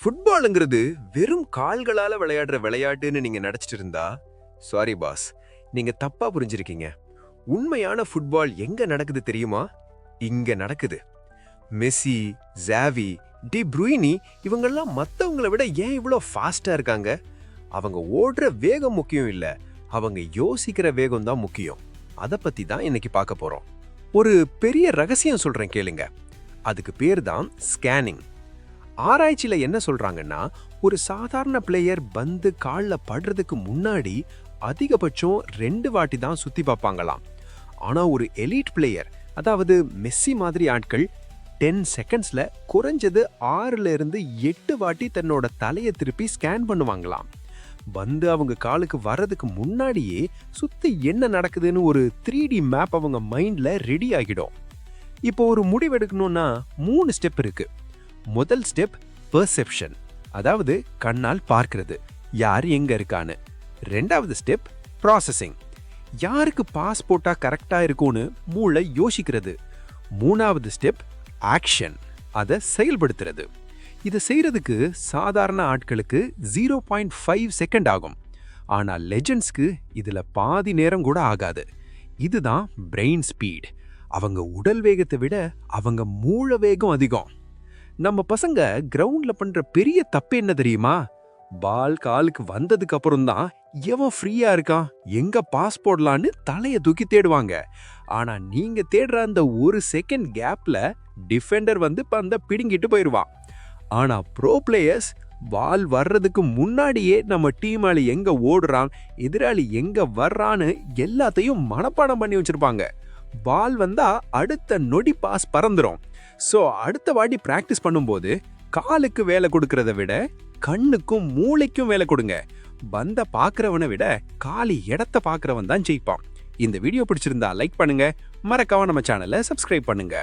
ஃபுட்பால்ங்கிறது வெறும் கால்களால விளையாடுற விளையாட்டுன்னு நீங்க நினைச்சிட்டு இருந்தா சாரி பாஸ், நீங்க தப்பா புரிஞ்சிருக்கீங்க. உண்மையான ஃபுட்பால் எங்க நடக்குது தெரியுமா? இங்க நடக்குது. மெஸ்ஸி, ஜாவி, டி ப்ரூயினி இவங்கெல்லாம் மத்தவங்கள விட ஏன் இவ்வளோ ஃபாஸ்டா இருக்காங்க? அவங்க ஓடுற வேகம் முக்கியம் இல்ல, அவங்க யோசிக்கிற வேகம் தான் முக்கியம். அத பத்தி தான் இன்னைக்கு பார்க்க போறோம். ஒரு பெரிய ரகசியம் சொல்றேன் கேளுங்க. அதுக்கு பேர் தான் ஸ்கேனிங். ஆராய்ச்சியில என்ன சொல்றாங்கன்னா, ஒரு சாதாரண பிளேயர் பந்து கால்ல படுறதுக்கு முன்னாடி அதிகபட்சம் 2 வாட்டி தான் சுத்தி பார்ப்பாங்களாம். ஆனா ஒரு எலிட் பிளேயர், அதாவது மெஸ்ஸி மாதிரி ஆட்கள் 10 செகண்ட்ஸ்ல குறைஞ்சது 6ல இருந்து 8 வாட்டி தன்னோட தலையை திருப்பி ஸ்கேன் பண்ணுவாங்களாம். பந்து அவங்க காலுக்கு வர்றதுக்கு முன்னாடியே சுத்தி என்ன நடக்குதுன்னு ஒரு 3D மேப் அவங்க மைண்ட்ல ரெடி ஆகிடும். இப்போ ஒரு முடிவெடுக்கணும்னா 3 ஸ்டெப் இருக்கு. முதல் ஸ்டெப் பெர்செப்ஷன், அதாவது கண்ணால் பார்க்கிறது யார் எங்க இருக்கான்னு. ரெண்டாவது ஸ்டெப் ப்ராசஸிங், யாருக்கு பாஸ் போட்டா கரெக்டா இருக்கும்னு மூளை யோசிக்கிறது. மூணாவது ஸ்டெப் ஆக்ஷன், அதை செயல்படுத்துறது. இதை செய்யறதுக்கு சாதாரண ஆட்களுக்கு 0.5 செகண்ட் ஆகும். ஆனா லெஜண்ட்ஸ்க்கு இதுல பாதி நேரம் கூட ஆகாது. இதுதான் பிரெயின் ஸ்பீட். அவங்க உடல் வேகத்தை விட அவங்க மூளை வேகம் அதிகம். நம்ம பசங்க கிரவுண்ட்ல பண்ற பெரிய தப்பு என்ன தெரியுமா? பால் காலுக்கு வந்ததுக்கு அப்புறம் தான் எவன் ஃப்ரீயா இருக்கான், எங்க பாஸ் போடலான்னு தலைய தூக்கி தேடுவாங்க. ஆனா நீங்க தேடுற அந்த 1 செகண்ட் கேப்ல டிஃபெண்டர் வந்து பந்த பிடுங்கிட்டு போயிருவான். ஆனா ப்ரோ பிளேயர்ஸ் பால் வர்றதுக்கு முன்னாடியே நம்ம டீமால எங்க ஓடுறான், எதிராளி எங்க வர்றான்னு எல்லாத்தையும் மனப்பாடம் பண்ணி வச்சிருப்பாங்க. பால் வந்தா அடுத்த நொடி பாஸ் பறந்துரும். சோ அடுத்த வாட்டி பிராக்டிஸ் பண்ணும்போது காலுக்கு வேலை கொடுக்கறத விட கண்ணுக்கும் மூளைக்கும் வேலை கொடுங்க. பந்த பாக்குறவனை விட காலி இடத்த பாக்குறவன் தான் ஜெயிப்பான். இந்த வீடியோ பிடிச்சிருந்தா லைக் பண்ணுங்க, மறக்காம நம்ம சேனலை சப்ஸ்கிரைப் பண்ணுங்க.